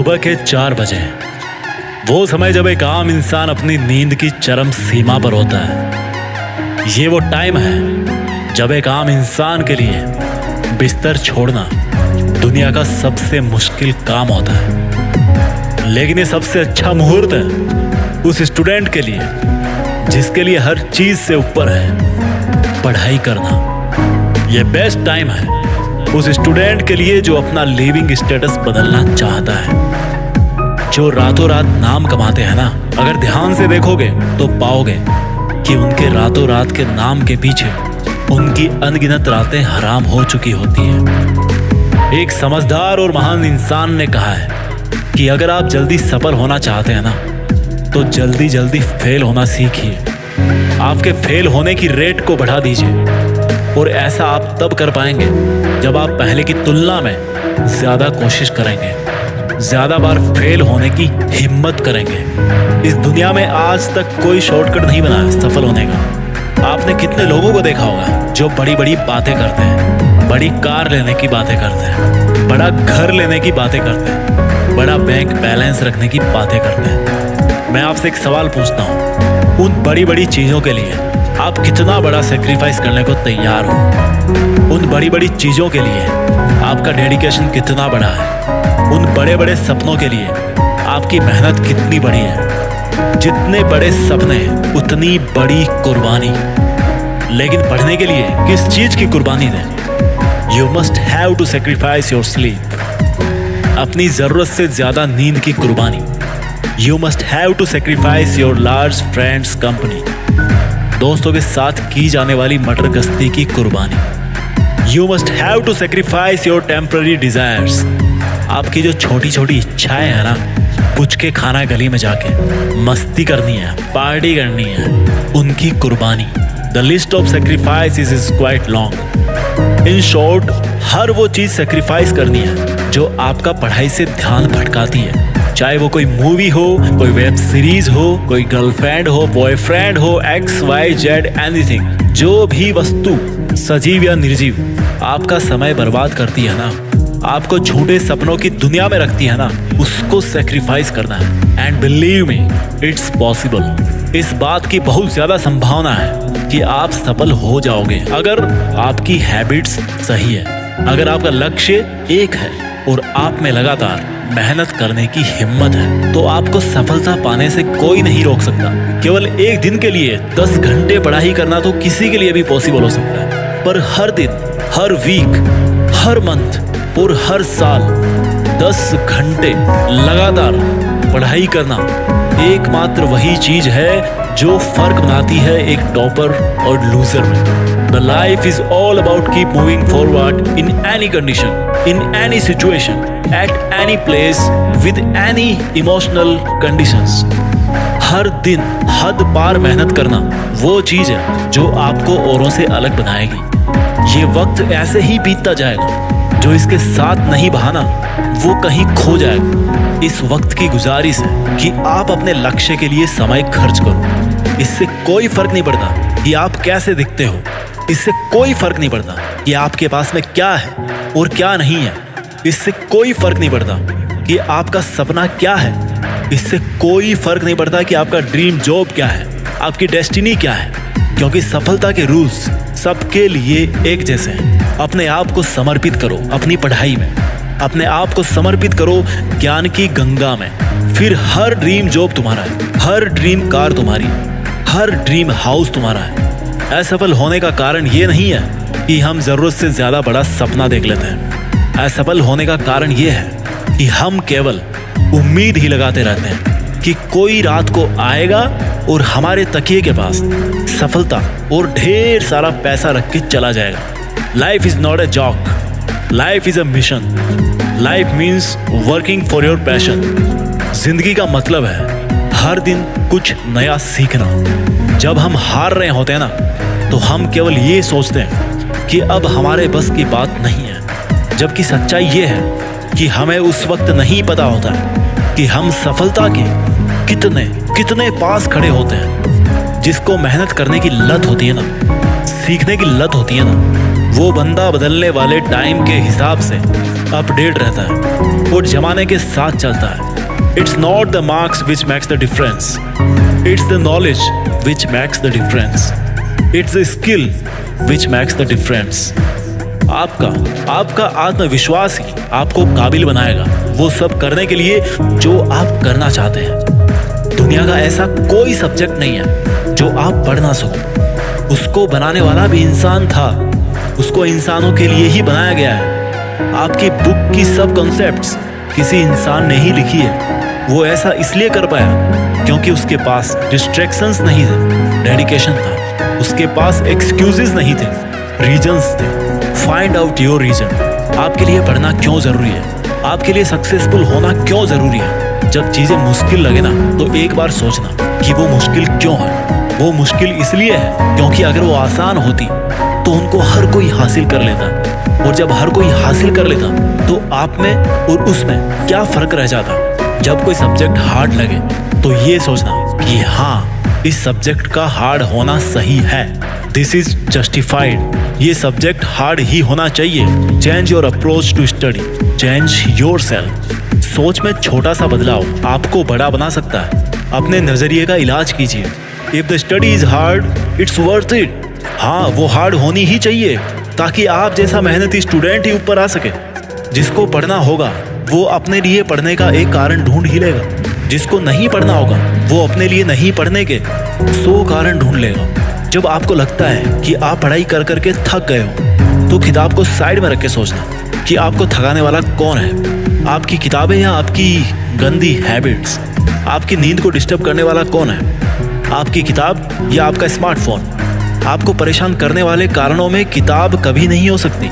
सुबह के 4 बजे, वो समय जब एक आम इंसान अपनी नींद की चरम सीमा पर होता है। ये वो टाइम है जब एक आम इंसान के लिए बिस्तर छोड़ना दुनिया का सबसे मुश्किल काम होता है। लेकिन ये सबसे अच्छा मुहूर्त है उस स्टूडेंट के लिए जिसके लिए हर चीज से ऊपर है पढ़ाई करना। ये बेस्ट टाइम है उस स्टूडेंट के लिए जो अपना लिविंग स्टेटस बदलना चाहता है, जो रातों रात नाम कमाते हैं ना। अगर ध्यान से देखोगे तो पाओगे कि उनके रातों रात के नाम के पीछे उनकी अनगिनत रातें हराम हो चुकी होती हैं। एक समझदार और महान इंसान ने कहा है कि अगर आप जल्दी सफल होना चाहते हैं ना तो जल्दी जल्दी फेल होना सीखिए। आपके फेल होने की रेट को बढ़ा दीजिए और ऐसा आप तब कर पाएंगे जब आप पहले की तुलना में ज्यादा कोशिश करेंगे, ज्यादा बार फेल होने की हिम्मत करेंगे। इस दुनिया में आज तक कोई शॉर्टकट नहीं बना है सफल होने का। आपने कितने लोगों को देखा होगा जो बड़ी बड़ी बातें करते हैं, बड़ी कार लेने की बातें करते हैं, बड़ा घर लेने की बातें करते हैं, बड़ा बैंक बैलेंस रखने की बातें करते हैं। मैं आपसे एक सवाल पूछता हूँ, उन बड़ी बड़ी चीजों के लिए आप कितना बड़ा सेक्रीफाइस करने को तैयार हो? उन बड़ी बड़ी चीजों के लिए आपका डेडिकेशन कितना बड़ा है? उन बड़े बड़े सपनों के लिए आपकी मेहनत कितनी बड़ी है? जितने बड़े सपने उतनी बड़ी कुर्बानी। लेकिन पढ़ने के लिए किस चीज की कुर्बानी दें? You must have to sacrifice your sleep. अपनी जरूरत से ज्यादा नींद की कुर्बानी। You must have to sacrifice your large friends company. दोस्तों के साथ की जाने वाली मटर गश्ती की कुर्बानी। You must have to sacrifice your temporary desires. आपकी जो छोटी छोटी इच्छाएं हैं ना, पूछ के खाना गली में जाके मस्ती करनी है, पार्टी करनी है, उनकी कुर्बानी। The list of sacrifice is quite long. In short, हर वो चीज सेक्रीफाइस करनी है जो आपका पढ़ाई से ध्यान भटकाती है। चाहे वो कोई मूवी हो, कोई वेब सीरीज हो, कोई गर्लफ्रेंड हो, बॉयफ्रेंड हो, XYZ एनीथिंग। जो भी वस्तु सजीव या निर्जीव आपका समय बर्बाद करती है ना, आपको झूठे सपनों की दुनिया में रखती है ना, उसको सेक्रीफाइस करना है। And believe me, it's possible. इस बात की बहुत ज्यादा संभावना है कि आप सफल हो जाओगे अगर आपकी हैबिट्स सही है, अगर आपका लक्ष्य एक है और आप में लगातार मेहनत करने की हिम्मत है, तो आपको सफलता पाने से कोई नहीं रोक सकता। केवल एक दिन के लिए 10 घंटे पढ़ाई करना तो किसी के लिए भी पॉसिबल हो सकता है, पर हर दिन, हर वीक, हर मंथ और हर साल 10 घंटे लगातार पढ़ाई करना एकमात्र वही चीज है जो फर्क बनाती है एक टॉपर और लूजर में। The life is all about keep moving forward in any condition, in any situation, at any place, with any emotional conditions. हर दिन हद पार मेहनत करना वो चीज है जो आपको औरों से अलग बनाएगी। ये वक्त ऐसे ही बीतता जाएगा, जो इसके साथ नहीं बहाना वो कहीं खो जाएगा। इस वक्त की गुजारिश है कि आप अपने लक्ष्य के लिए समय खर्च करो। इससे कोई फर्क नहीं पड़ता कि आप कैसे दिखते हो, इससे कोई फर्क नहीं पड़ता कि आपके पास में क्या है और क्या नहीं है, इससे कोई फर्क नहीं पड़ता कि आपका सपना क्या है, इससे कोई फर्क नहीं पड़ता कि आपका ड्रीम जॉब क्या है, आपकी डेस्टिनी क्या है, क्योंकि सफलता के रूल्स सबके लिए एक जैसे हैं। अपने आप को समर्पित करो अपनी पढ़ाई में, अपने आप को समर्पित करो ज्ञान की गंगा में, फिर हर ड्रीम जॉब तुम्हारा है, हर ड्रीम कार तुम्हारी, हर ड्रीम हाउस तुम्हारा है। असफल होने का कारण ये नहीं है कि हम जरूरत से ज्यादा बड़ा सपना देख लेते हैं। असफल होने का कारण ये है कि हम केवल उम्मीद ही लगाते रहते हैं कि कोई रात को आएगा और हमारे तकिए के पास सफलता और ढेर सारा पैसा रख के चला जाएगा। Life is not a joke, life is a mission. Life means working for your passion. जिंदगी का मतलब है हर दिन कुछ नया सीखना। जब हम हार रहे होते हैं ना, तो हम केवल ये सोचते हैं कि अब हमारे बस की बात नहीं है, जबकि सच्चाई ये है कि हमें उस वक्त नहीं पता होता कि हम सफलता के कितने कितने पास खड़े होते हैं। जिसको मेहनत करने की लत होती है ना, सीखने की लत होती है ना, वो बंदा बदलने वाले टाइम के हिसाब से अपडेट रहता है। और जमाने के साथ चलता है। It's not the marks which makes the difference, it's the knowledge which makes the difference, it's the skill which makes the difference. आपका आत्मविश्वास ही आपको काबिल बनाएगा वो सब करने के लिए जो आप करना चाहते हैं। दुनिया का ऐसा कोई सब्जेक्ट नहीं है जो आप पढ़ ना सको। उसको बनाने वाला भी इंसान था, उसको इंसानों के लिए ही बनाया गया है। आपकी बुक की सब कॉन्सेप्ट्स किसी इंसान ने ही लिखी है। वो ऐसा इसलिए कर पाया क्योंकि उसके पास डिस्ट्रैक्शंस नहीं थे, डेडिकेशन था। उसके पास एक्सक्यूजेस नहीं थे, रीजंस थे। Find out your reason. आपके लिए पढ़ना क्यों जरूरी है, आपके लिए सक्सेसफुल होना क्यों जरूरी है। जब चीजें मुश्किल लगे ना तो एक बार सोचना कि वो मुश्किल क्यों है। वो मुश्किल इसलिए है क्योंकि अगर वो आसान होती तो उनको हर कोई हासिल कर लेता, और जब हर कोई हासिल कर लेता तो आप में और उसमें क्या फर्क रह जाता। जब कोई सब्जेक्ट हार्ड लगे तो ये सोचना कि हाँ, इस सब्जेक्ट का हार्ड होना सही है, दिस इज जस्टिफाइड। ये सब्जेक्ट हार्ड ही होना चाहिए। Change your approach to study, change yourself. सोच में छोटा सा बदलाव आपको बड़ा बना सकता है। अपने नजरिए का इलाज कीजिए। If the study is hard it's worth it. हाँ, वो हार्ड होनी ही चाहिए ताकि आप जैसा मेहनती स्टूडेंट ही ऊपर आ सके। जिसको पढ़ना होगा वो अपने लिए पढ़ने का एक कारण ढूंढ ही लेगा। जिसको नहीं पढ़ना होगा वो अपने लिए नहीं पढ़ने के 100 कारण ढूंढ लेगा। जब आपको लगता है कि आप पढ़ाई कर करके थक गए हो तो किताब को साइड में रख के सोचना कि आपको थकाने वाला कौन है। आपकी किताबें या आपकी गंदी हैबिट्स। आपकी नींद को डिस्टर्ब करने वाला कौन है, आपकी किताब या आपका स्मार्टफोन। आपको परेशान करने वाले कारणों में किताब कभी नहीं हो सकती।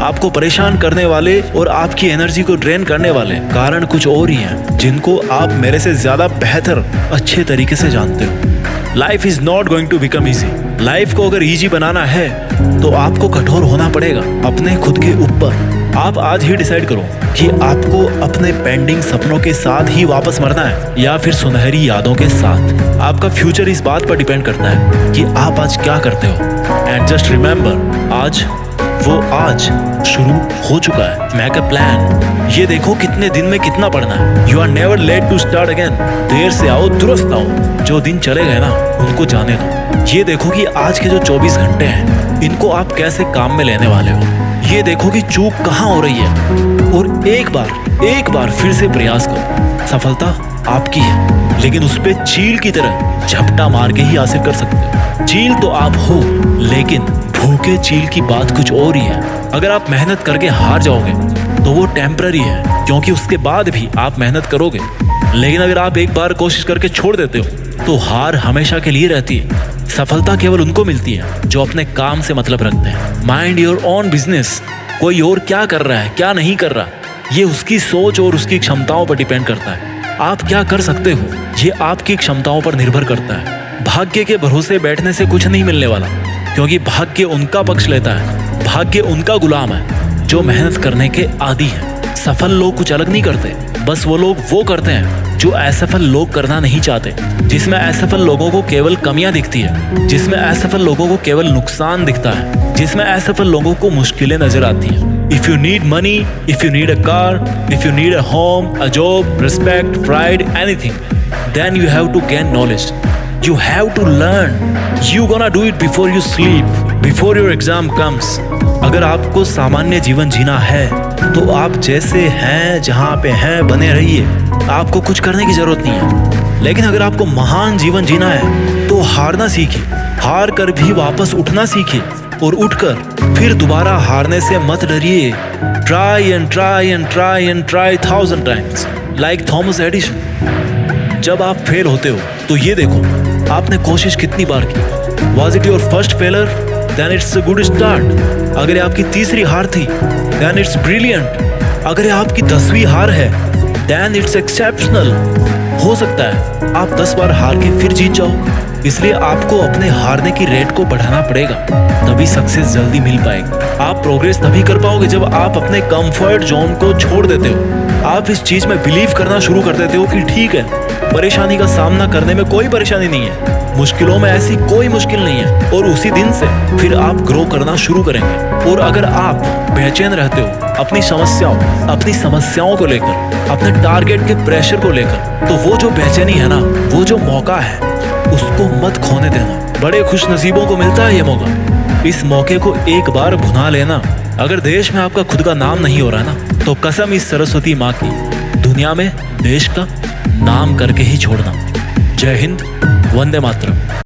आपको परेशान करने वाले और आपकी एनर्जी को ड्रेन करने वाले कारण कुछ और ही हैं, जिनको आप मेरे से ज्यादा बेहतर अच्छे तरीके से जानते हो। Life is not going to become easy. Life को अगर इजी बनाना है तो आपको कठोर होना पड़ेगा अपने खुद के ऊपर। आप आज ही डिसाइड करो कि आपको अपने पेंडिंग सपनों के साथ ही वापस मरना है या फिर सुनहरी यादों के साथ। आपका फ्यूचर इस बात पर डिपेंड करता है कि आप आज क्या करते हो। एंड जस्ट रिमेंबर, आज शुरू हो चुका है। Make a plan. ये देखो कितने दिन में कितना पढ़ना है। You are never late to start again. देर से आओ दुरुस्त आओ। जो दिन चले गए ना उनको जाने दो। ये देखो कि आज के जो 24 घंटे हैं इनको आप कैसे काम में लेने वाले हो। ये देखो कि चूक कहाँ हो रही है और एक बार फिर से प्रयास करो। सफलता आपकी है, लेकिन उस पे चील की तरह झपटा मार के ही हासिल कर सकते हो। चील तो आप हो, लेकिन भूखे चील की बात कुछ और ही है। अगर आप मेहनत करके हार जाओगे तो वो टेम्पररी है, क्योंकि उसके बाद भी आप मेहनत करोगे। लेकिन अगर आप एक बार कोशिश करके छोड़ देते हो तो हार हमेशा के लिए रहती है। सफलता केवल उनको मिलती है जो अपने काम से मतलब रखते हैं। Mind your own business. कोई और क्या कर रहा है क्या नहीं कर रहा, ये उसकी सोच और उसकी क्षमताओं पर डिपेंड करता है। आप क्या कर सकते हो ये आपकी क्षमताओं पर निर्भर करता है। भाग्य के भरोसे बैठने से कुछ नहीं मिलने वाला, क्योंकि भाग्य उनका पक्ष लेता है। भाग्य उनका गुलाम है जो मेहनत करने के आदी है। सफल लोग कुछ अलग नहीं करते, बस वो लोग वो करते हैं जो असफल लोग करना नहीं चाहते। जिसमें असफल लोगों को केवल कमियां दिखती है, जिसमें असफल लोगों को केवल नुकसान दिखता है, जिसमें असफल लोगों को मुश्किलें नजर आती हैं। If you need money, if you need a car, if you need a home, a job, respect, pride, anything, then you have to gain knowledge. You have to learn. You gonna do it before you sleep, before your exam comes. अगर आपको सामान्य जीवन जीना है तो आप जैसे हैं जहाँ पे हैं बने रहिए। आपको कुछ करने की जरूरत नहीं है। लेकिन अगर आपको महान जीवन जीना है तो हारना सीखिए। हार कर भी वापस उठना सीखिए, और उठकर फिर दोबारा हारने से मत डरिए। Try and try and try and try 1000 times, like Thomas Edison. जब आप फेल होते हो तो ये देखो आपने कोशिश कितनी बार की। Was it your first failure? Then it's a good start. अगर आपकी तीसरी हार थी देन इट्स ब्रिलियंट। अगर आपकी 10वीं हार है देन इट्स एक्सेप्शनल। हो सकता है आप 10 बार हार के फिर जीत जाओ। इसलिए आपको अपने हारने की रेट को बढ़ाना पड़ेगा, तभी सक्सेस जल्दी मिल पाएगी। आप प्रोग्रेस तभी कर पाओगे जब आप अपने कंफर्ट जोन को छोड़ देते हो। आप इस चीज में बिलीव करना शुरू कर देते हो कि ठीक है, परेशानी का सामना करने में कोई परेशानी नहीं है, मुश्किलों में ऐसी कोई मुश्किल नहीं है, और उसी दिन से फिर आप ग्रो करना शुरू करेंगे। और अगर आप बेचैन रहते हो अपनी समस्याओं को लेकर, अपने टारगेट के प्रेशर को लेकर, तो वो जो बेचैनी है ना, वो जो मौका है, उसको मत खोने देना। बड़े खुश नसीबों को मिलता है ये मौका। इस मौके को एक बार भुना लेना। अगर देश में आपका खुद का नाम नहीं हो रहा ना, तो कसम इस सरस्वती माँ की, दुनिया में देश का नाम करके ही छोड़ना। जय हिंद, वंदे मातरम।